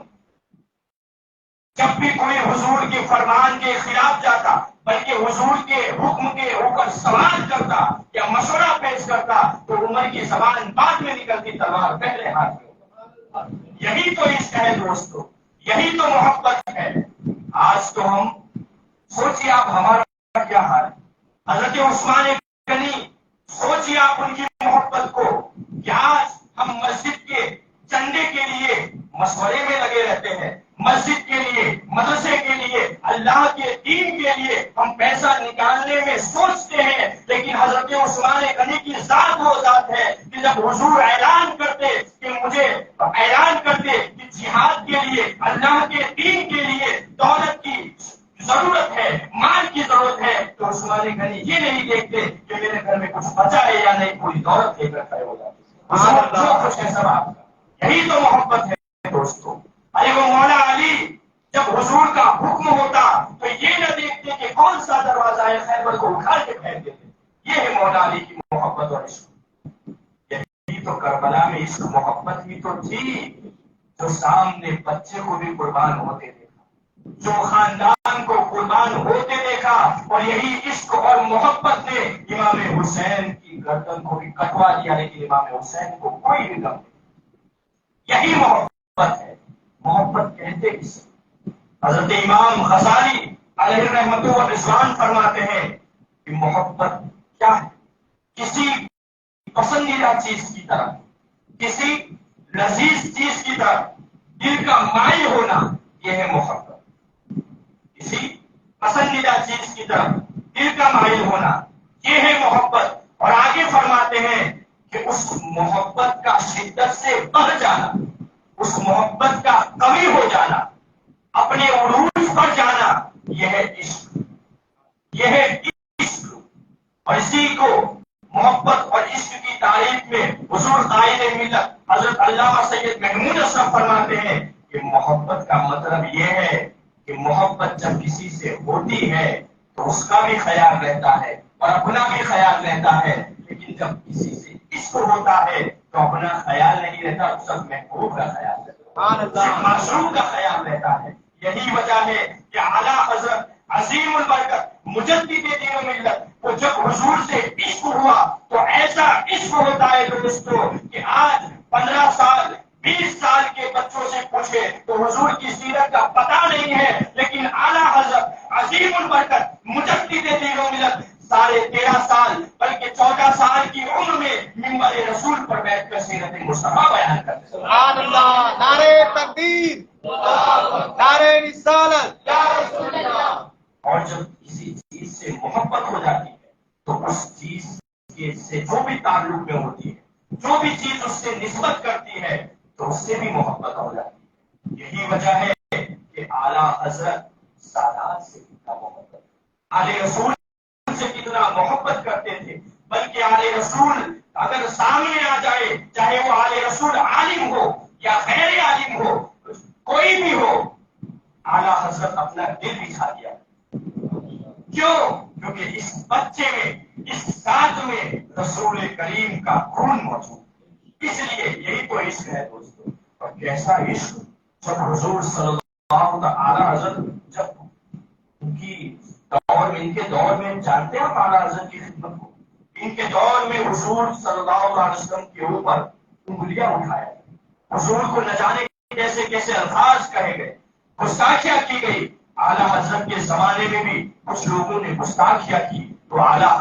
Speaker 2: جب بھی کوئی حضور کے فرمان کے خلاف جاتا بلکہ حضور کے حکم کے اوپر سوال کرتا یا مشورہ پیش کرتا تو عمر کی زبان بعد میں نکلتی، تلوار پہلے ہاتھ میں. یہی تو عشق ہے دوستو، یہی تو محبت ہے. آج تو ہم سوچیے آپ ہمارا کیا حال ہے. حضرت عثمان غنی سوچیے آپ ان کی محبت کو کہ آج ہم مسجد کے چندے کے لیے مشورے میں لگے رہتے ہیں، مسجد کے لیے، مدرسے کے لیے، اللہ کے دین کے لیے ہم پیسہ نکالنے میں سوچتے ہیں. لیکن حضرت عثمان غنی کی ذات وہ ذات ہے کہ جب حضور اعلان کرتے کہ مجھے اعلان کرتے کہ جہاد کے لیے، اللہ کے دین کے لیے دولت کی ضرورت ہے، مال کی ضرورت ہے، تو عثمان غنی یہ نہیں دیکھتے کہ میرے گھر میں کچھ بچا ہے یا نہیں، پوری دولت لے کر کھڑے ہو جاتے. جو کچھ ہے سب آپ کا. یہی تو محبت ہے دوستو. ارے وہ مولا علی جب حضور کا حکم ہوتا تو یہ نہ دیکھتے کہ کون سا دروازہ ہے، خیبر کو اکھاڑ کے پھینک دیتے. یہ ہے مولا علی کی محبت اور عشق. یہی تو کربلا میں عشق محبت ہی تو تھی جو سامنے بچے کو بھی قربان ہوتے دیکھا، جو خاندان کو قربان ہوتے دیکھا. اور یہی عشق اور محبت نے امام حسین کی گردن کو بھی کٹوا دیا، لیکن امام حسین کو کوئی بھی غم نہیں. یہی محبت ہے. محبت کہتے کس. حضرت امام غزالی علیہ رحمت و رضوان فرماتے ہیں کہ محبت کیا ہے؟ کسی پسندیدہ چیز کی طرف، کسی لذیذ چیز کی طرف دل کا مائل ہونا، یہ ہے محبت. کسی پسندیدہ چیز کی طرف دل کا مائل ہونا، یہ ہے محبت. اور آگے فرماتے ہیں کہ اس محبت کا شدت سے بڑھ جانا، اس محبت کا قوی ہو جانا، اپنے عروج پر جانا، یہ ہے عشق. یہ ہے عشق. اور اسی کو محبت اور عشق کی تعریف میں حضور قائد ملت حضرت علامہ سید محمود اشرف فرماتے ہیں کہ محبت کا مطلب یہ ہے کہ محبت جب کسی سے ہوتی ہے تو اس کا بھی خیال رہتا ہے اور اپنا بھی خیال رہتا ہے، لیکن جب کسی سے عشق ہوتا ہے تو اپنا خیال نہیں رہتا، سب محبوب کا خیال رہتا ہے، معصوم کا خیال رہتا ہے. یہی وجہ ہے کہ اعلیٰ حضرت عظیم البرکت مجدد دین و ملت کو جب حضور سے عشق ہوا تو ایسا عشق ہوتا ہے دوستو کہ آج 15 سال 20 سال کے بچوں سے پوچھے تو حضور کی سیرت کا پتہ نہیں ہے، لیکن اعلیٰ حضرت عظیم البرکت مجدد دین و ملت 13.5 سال بلکہ 14 سال کی عمر میں منبر رسول پر بیٹھ کر سیرت مصطفیٰ بیان کرتے.
Speaker 3: سبحان اللہ. نعرہ تکبیر، نعرہ رسالت.
Speaker 2: اور جب کسی چیز سے محبت ہو جاتی ہے تو اس چیز سے جو بھی تعلق میں ہوتی ہے، جو بھی چیز اس سے نسبت کرتی ہے تو اس سے بھی محبت ہو جاتی ہے. یہی وجہ ہے کہ اعلیٰ حضرت سادات سے کتنا محبت، اعلی رسول سے کتنا محبت کرتے تھے. بلکہ اعلی رسول اگر سامنے آ جائے، چاہے وہ اعلی رسول عالم ہو یا غیر عالم ہو، کوئی بھی ہو، اعلیٰ حضرت اپنا دل دکھا دیا. کیوں؟ کیونکہ اس بچے میں، اس ذات میں رسول کریم کا خون موجود. اس لیے یہی تو عشق ہے دوستو. اور کیسا عشق جب حضور صلی اللہ تعالی حضرت جب ان کی دور میں، ان کے دور میں جانتے ہیں اعلیٰ حضرت کی خدمت کو، ان کے دور میں حضور صلی اللہ علیہ وسلم کے اوپر انگلیاں اٹھایا، حضور کو نہ جانے کیسے کیسے الفاظ کہے گئے، گستاخیاں کی گئی. اعلیٰ حضرت کے زمانے میں بھی کچھ لوگوں نے گستاخیاں کی تو اعلیٰ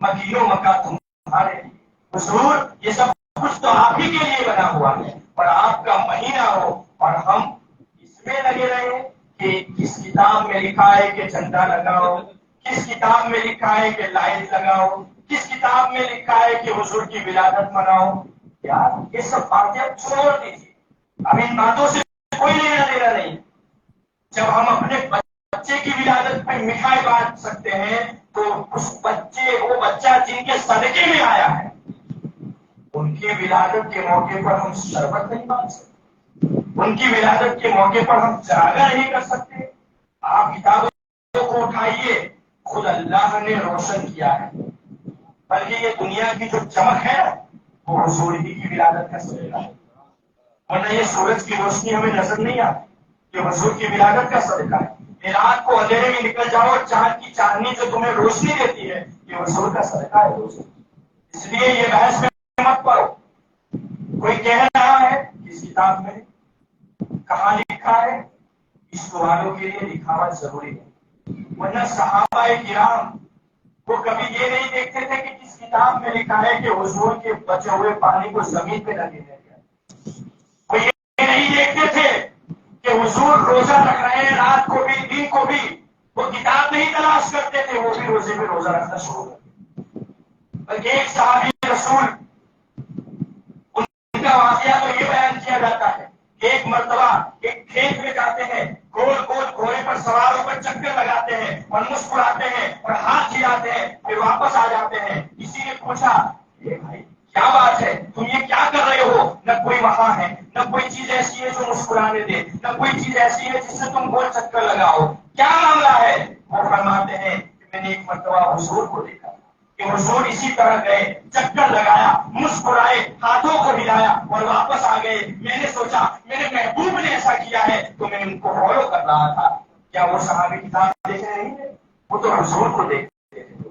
Speaker 2: مکیوں مکہ تمہارے لیے. حضور یہ سب کچھ تو آپ ہی کے لیے بنا ہوا ہے اور آپ کا مہینہ ہو اور ہم اس میں لگے رہے کہ کس کتاب میں لکھا ہے کہ جھنڈا لگاؤ, کس کتاب میں لکھا ہے کہ لائٹ لگاؤ, کس کتاب میں لکھا ہے کہ حضور کی ولادت مناؤ. یار یہ سب باتیں اب چھوڑ دیجیے, اب ان باتوں سے کوئی لینا دینا نہیں. جب ہم اپنے بچے کی ولادت پہ مٹھائی بانٹ سکتے ہیں تو اس وہ بچہ جن کے صدقے میں آیا ہے ان کی ولادت کے موقع پر ہم شربت نہیں بانٹ سکتے, ان کی ولادت کے موقع پر ہم جاگا نہیں کر سکتے. آپ کتابوں کو اٹھائیے, خود اللہ نے روشن کیا ہے, بلکہ یہ دنیا کی جو چمک ہے وہ حضور ہی کی ولادت کا صدقہ ہے. ورنہ یہ سورج کی روشنی ہمیں نظر نہیں آتی, یہ حضور کی ولادت کا صدقہ ہے. یہ رات کو اندھیرے میں نکل جاؤ, چاند کی چاندنی جو تمہیں روشنی دیتی ہے یہ حضور کا صدقہ ہے دوستو. اس لیے یہ بحث میں مت پڑو. کوئی کہہ رہا ہے اس کتاب میں کہاں لکھا ہے, عشق والوں کے لیے دکھاوا ضروری ہے. ورنہ صحابہ کرام وہ کبھی یہ نہیں دیکھتے تھے کہ کس کتاب میں لکھا ہے کہ حضور کے بچے ہوئے پانی کو زمین پہ نہ گرنے دیا. وہ یہ نہیں دیکھتے تھے کہ حضور روزہ رکھ رہے ہیں رات کو بھی دن کو بھی, وہ کتاب نہیں تلاش کرتے تھے, وہ بھی روزے پہ روزہ رکھنا شروع کر دیا. بلکہ ایک صحابی رسول ان کا واقعہ تو یہ بیان کیا جاتا ہے کہ ایک مرتبہ ایک کھیت میں جاتے ہیں, گول گول گھوڑے پر سوار ہو کر چکر لگاتے ہیں اور مسکراتے ہیں اور ہاتھ ہلاتے ہیں, پھر واپس آ جاتے ہیں. کسی نے پوچھا بھائی کیا بات ہے, تم یہ کیا کر رہے ہو؟ نہ کوئی وہاں ہے, نہ کوئی چیز ایسی ہے جو مسکرانے دے, نہ کوئی چیز ایسی ہے جس سے تم گول چکر لگاؤ, کیا معاملہ ہے؟ وہ فرماتے ہیں کہ میں نے ایک مرتبہ حضور کو دیکھا کہ حضور اسی طرح گئے, چکر لگایا, مسکرائے, ہاتھوں کو ہلایا اور واپس آ گئے. میں نے سوچا میرے محبوب نے ایسا کیا ہے تو میں ان کو فالو کر رہا تھا. کیا وہ صحابی کتاب دیکھ رہے نہیں تھے؟ وہ تو حضور کو دیکھتے تھے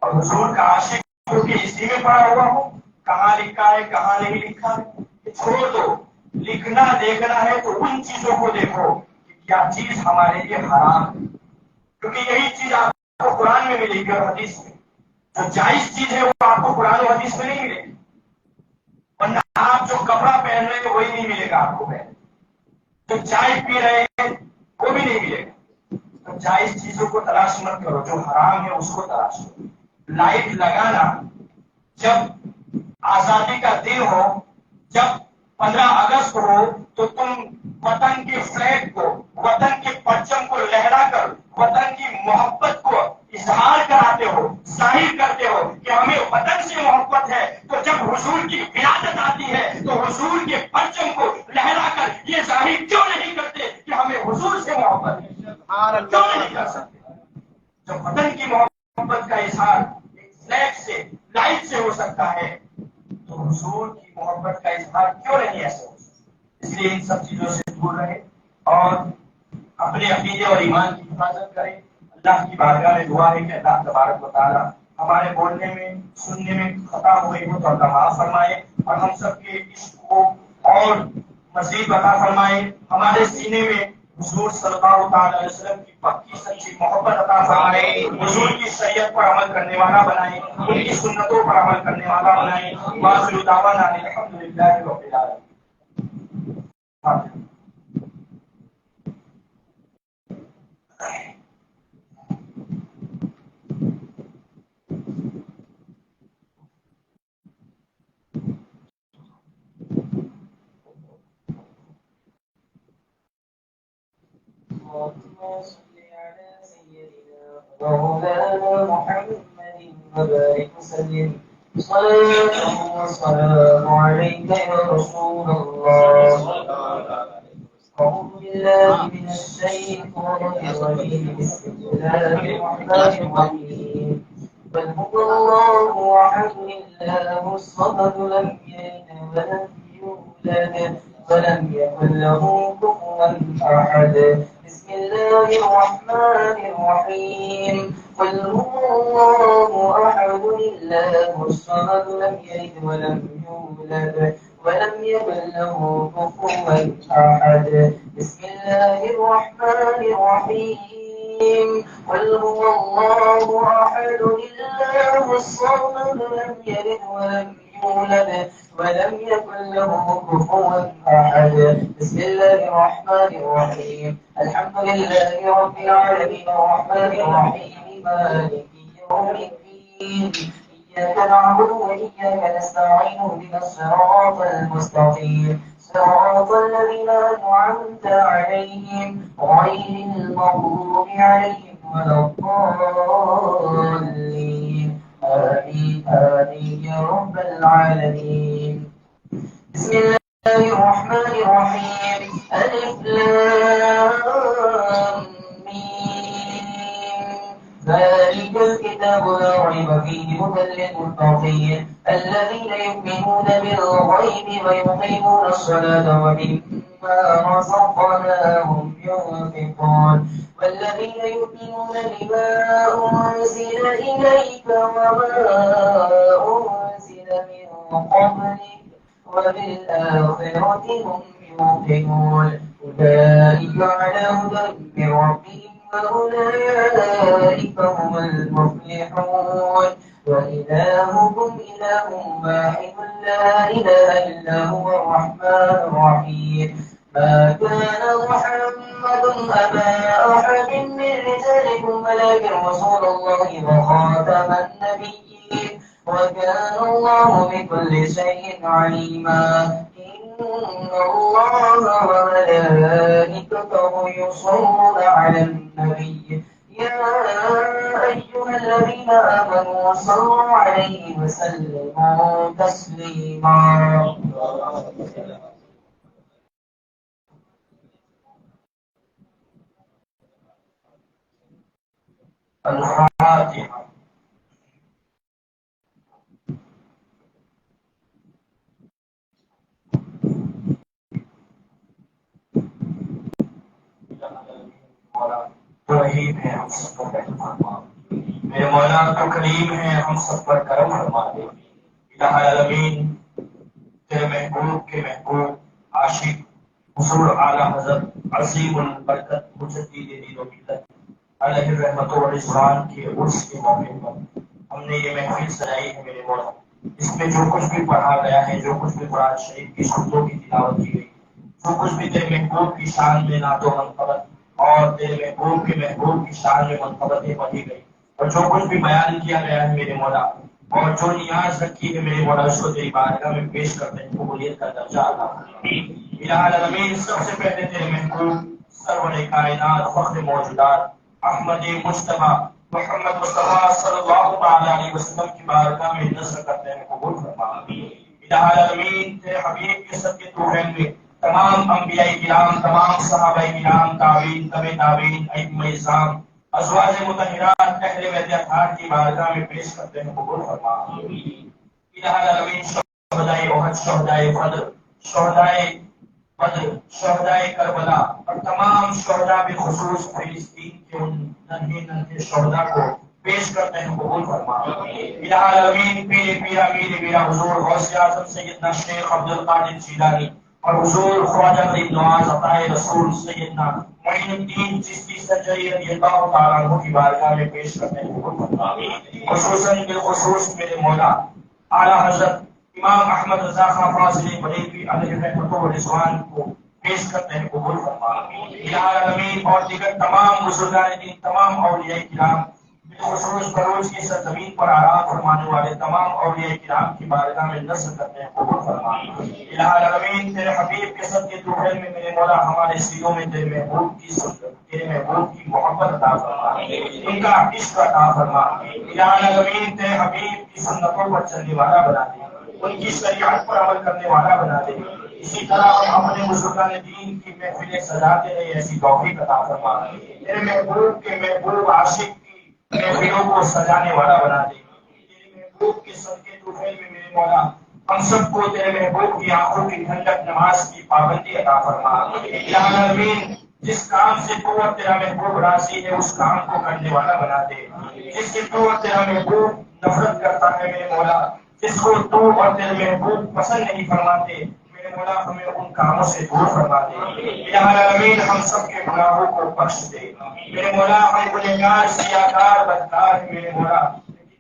Speaker 2: اور حضور کا عاشق جو کہ اسی میں پڑا ہوا ہو, کہاں لکھا ہے کہاں نہیں لکھا ہے چھوڑ دو. لکھنا دیکھنا ہے تو ان چیزوں کو دیکھو کہ کیا چیز ہمارے لیے حرام ہے, کیونکہ یہی چیز آپ کو قرآن میں ملے گی اور حدیث میں. جو جائز چیز ہے وہ آپ کو قرآن و حدیث میں نہیں ملے گی, ورنہ آپ جو کپڑا پہن رہے ہیں وہی نہیں ملے گا آپ کو پہن, جو چائے پی رہے ہیں وہ بھی نہیں ملے گا. تو جائز چیزوں کو تلاش مت کرو, جو حرام ہے اس کو تلاش کرو. لائٹ لگانا جب آزادی کا دن ہو, جب 15 اگست ہو تو تم وطن کے فلیگ کو, وطن کے پرچم کو لہرا کر وطن کی محبت کو اظہار کراتے ہو, ظاہر کرتے ہو کہ ہمیں وطن سے محبت ہے. تو جب حضور کی ولادت آتی ہے تو حضور کے پرچم کو لہرا کر یہ ظاہر کیوں نہیں کرتے کہ ہمیں حضور سے محبت ہے؟ کیوں نہیں کر سکتے؟ جب وطن کی محبت کا اظہار فلیگ سے, لائٹ سے ہو سکتا ہے تو حضور کی محبت کا اظہار کیوں نہیں ایسا ہو سکتا؟ اس لیے ان سب چیزوں سے دور رہے اور اپنے عقیدے اور ایمان کی حفاظت کریں. اللہ کی بارگاہ میں دعا ہے کہ اللہ تبارک و تعالیٰ ہمارے بولنے میں سننے میں خطا ہو گئی ہو تو اللہ معاف فرمائے اور ہم سب کے عشق کو اور مزید عطا فرمائے. ہمارے سینے میں حضور صلی اللہ تعالی علیہ وسلم کی پکی سچی محبت عطا فرمائے, حضور کی شریعت پر عمل کرنے والا بنائے, ان کی سنتوں پر عمل کرنے والا بنائے. وآخر دعوانا الحمدللہ رب العالمین.
Speaker 1: مولانا محمد وبارك وسلم صلاة وسلام عليك يا رسول الله. أعوذ بالله من الشيطان الرجيم. بسم الله الرحمن الرحيم. بل هو الله أحد الله الصمد لم يلد ولم يولد ولم يكن له كفوا أحد. بسم الله الرحمن الرحيم. قل هو الله أحد الله الصمد لم يلد ولم يولد ولم يكن له كفوا أحد. بسم الله الرحمن الرحيم.
Speaker 2: قل هو الله أحد الله الصمد لم يلد ولم يولد ولم يكن له كفوا أحد. بسم الله الرحمن الرحيم. الحمد لله رب العالمين الرحمن الرحيم مالك يوم الدين. إياك نعبد وإياك نستعين اهدنا الصراط المستقيم صراط الذين أنعمت عليهم غير المغضوب عليهم ولا الضالين. آمين آمين يا رب العالمين. بسم الله الرحمن الرحيم. ألف لام ميم. ذلك الكتاب لا ريب فيه هدى للمتقين الذين يؤمنون بالغيب ويقيمون الصلاة ومما رزقناهم ينفقون والذين يؤمنون بما أنزل إليك وما أنزل من قبلك وبالآخرة هم يوقنون أولئك على هدى من ربهم وأولئك هم المفلحون. وإلهكم إله واحد لا إله إلا هو الرحمن الرحيم. ما كان محمد أبا أحد من رجالكم ولكن رسول الله وخاتم النبيين وكان الله بكل شيء عليما. إن الله وملائكته يصلون على النبي يا أيها الذين آمنوا صلوا عليه وسلموا تسليما. الفاتحة. تو رحیم ہے ہم سب پر رحم فرما. میرے مولا تو کریم ہے ہم سب پر کرم فرما دے. الہ العالمین تیرے محبوب کے محبوب عاشق حضور اعلی حضرت عظیم البرکت مجدد دین و ملت علیہ الرحمت و رضوان کے عرس کے موقع پر ہم نے یہ محفل سجائی ہے میرے مولا. اس میں جو کچھ بھی پڑھا گیا ہے جو کچھ بھی قرآن شریف کی سورتوں کی تلاوت کی گئی جو کچھ بھی تیرے محبوب کی شان میں نعت و منقبت اور تیرے محبوب کی شان میں منقبتیں پڑھی گئی اور جو کچھ بھی بیان کیا گیا ہے میرے مولا اور جو نیاز رکھی ہے میرے مولا اس کو تیری بارگاہ میں پیش کرتے ہیں قبولیت کا درجہ عطا فرما. الہ العالمین سب سے پہلے تیرے محبوب سرور کائنات فخر موجودات احمد مجتبی محمد مصطفیٰ صلی اللہ علیہ وسلم کی بارگاہ میں نذر کرتے ہیں قبول فرما. الہ العالمین تیرے حبیب کے صدقے تو ہے میں تمام انبیاء کرام تمام صحابہ کرام تابعین تبع تابعین ائمہ اعظام ازواج مطہرات اہل بیت اطہار کی بارگاہ میں پیش کرتے ہیں قبول فرما. الہ العالمین شہدائے احد شہدائے بدر شہدائے کربلا اور تمام شہداء بالخصوص فلسطین کے ان ننھے شہداء کو پیش کرتے ہیں قبول فرما. الہ العالمین پیر امیر میرا حضور غوث اعظم سیدنا شیخ عبد القادر جیلانی اور حضور خواجہ غریب نواز عطائے رسول سیدنا معین الدین چشتی سجری رضی اللہ تعالیٰ عنہ کی بارگاہ میں پیش کرتے ہیں قبول فرما. خصوصاً بالخصوص میرے مولا اعلیٰ حضرت امام احمد رضا خان فاضل بریلوی علیہ رحمۃ و رضوان کو پیش کرتے ہیں قبول فرما. الہ العالمین اور دیگر تمام بزرگان دین تمام اولیاء کرام بالخصوص بلوچ کی سرزمین پر آرام فرمانے والے تمام اولیاء کرام کی بارگاہ میں نذر کرتے ہیں قبول فرما. الہ العالمین تیرے حبیب کے صدقے طوفیل میں میرے مولا ہمارے سینوں میں تیرے محبوب کی محبت عطا فرما ان کا عشق عطا فرما. الہ العالمین تیرے حبیب کی سنتوں پر چلنے والا بنا دے ان کی شریعت پر عمل کرنے والا بنا دے. اسی طرح ہم اپنے بزرگان دین کی محفلیں سجاتے رہے ایسی توفیق عطا فرما. تیرے محبوب کے محبوب عاشق کی محفلوں کو سجانے والا بنا دے. تیرے محبوب کے صدقے طوفیل میں میرے مولا ہم سب کو تیرے محبوب کی آنکھوں کی ٹھنڈک نماز کی پابندی عطا فرما. الہ العالمین جس کام سے تو اور تیرا محبوب راضی ہے اس کام کو کرنے والا بنا دے. جس سے تو اور تیرا محبوب نفرت کرتا ہے میرے مولا جس کو تو اور تیرے محبوب پسند نہیں فرماتے میرے میرے مولا ہمیں ان کاموں سے دور فرما دے. الہ العالمین ہم سب کے گناہوں کو بخش دے. میرے مولا ہم گنہگار سیاہکار بدکار ہیں میرے مولا،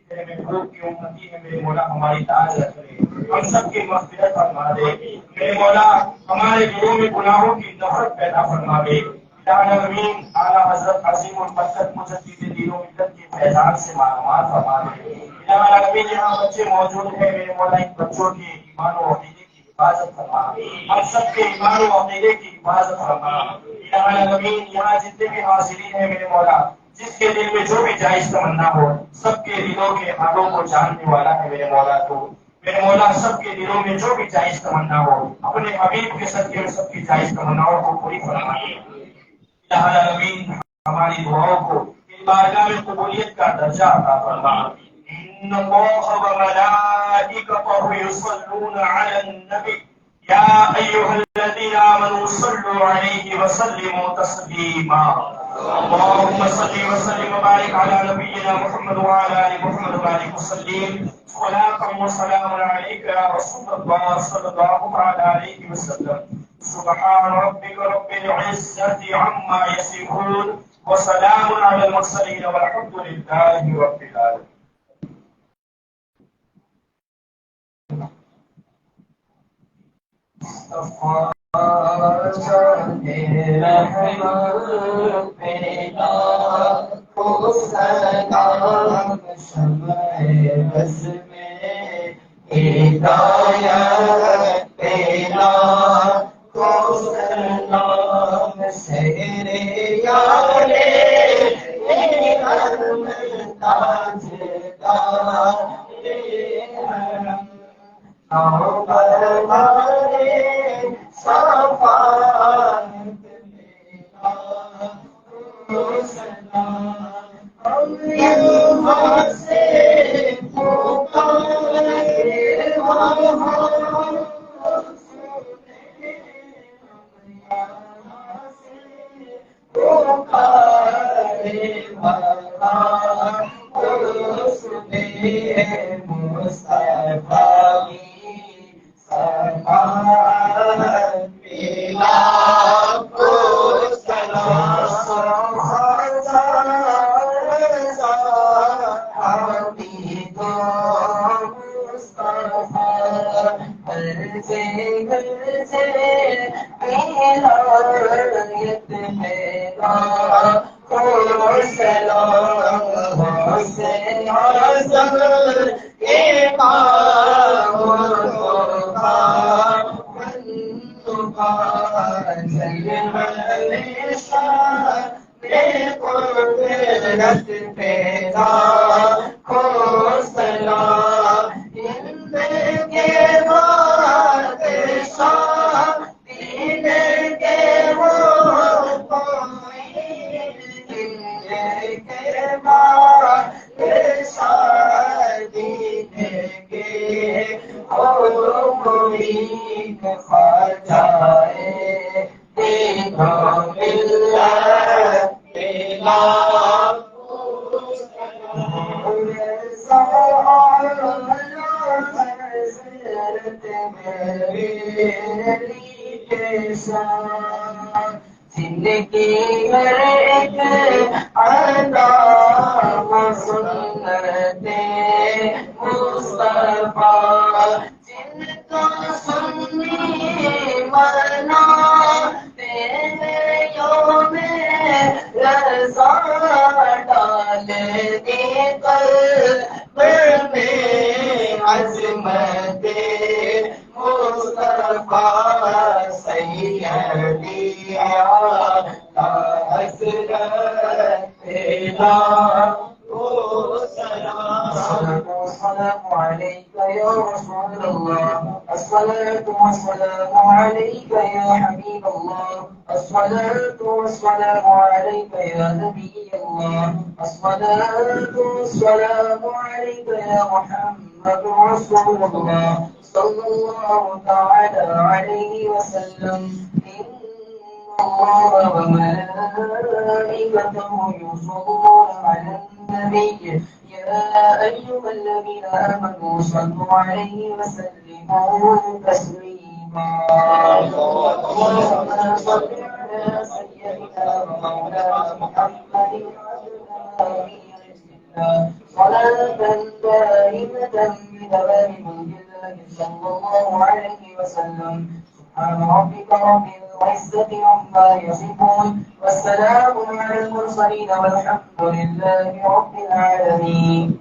Speaker 2: تیرے محبوب کی امتی ہے میرے مولا، ہماری لاج رکھ لے. ہم سب کی مغفرت فرما دے میرے مولا، ہمارے دلوں میں گناہوں کی نفرت پیدا فرما دے. العالمین اعلیٰ حضرت عظیم البرکت مجدد دین و ملت کے فیضان سے معلومات فرما دے. العالمین یہاں بچے موجود ہیں میرے مولا، ان بچوں کے ایمان و عقیدے کی حفاظت فرما، ہم سب کے ایمان و عقیدے کی حفاظت فرما. العالمین یہاں جتنے بھی حاضرین ہیں میرے مولا، جس کے دل میں جو بھی جائز تمنا ہو، سب کے دلوں کے حالوں کو جاننے والا ہے میرے مولا تو. میرے مولا سب کے دلوں میں جو بھی جائز تمنا ہو، اپنے حبیب کے صدقے میں سب کی جائز تمناؤں کو پوری فرما دے. الہ العالمین ہماری دعاؤں کو تیری بارگاہ میں قبولیت کا درجہ عطا فرما. ان اللہ وملائکتہ یصلون علی النبی یا ایھا الذین آمنوا صلوا علیہ وسلموا تسلیما. اللهم صل وسلم وبارك على نبينا محمد وعلى ال محمد وبارك وسلم. صلاة وسلام عليك يا رسول الله صلى الله عليه وسلم. سبحان ربك رب العزة عما يصفون وسلام على المرسلين والحمد لله رب العالمين.
Speaker 1: اللهم صل على سيدنا ومولانا محمد صلاة دائمة بدوام ملك الله صلى الله عليه وسلم. سبحان ربك رب العزة عما يصفون والسلام على المرسلين والحمد لله رب العالمين.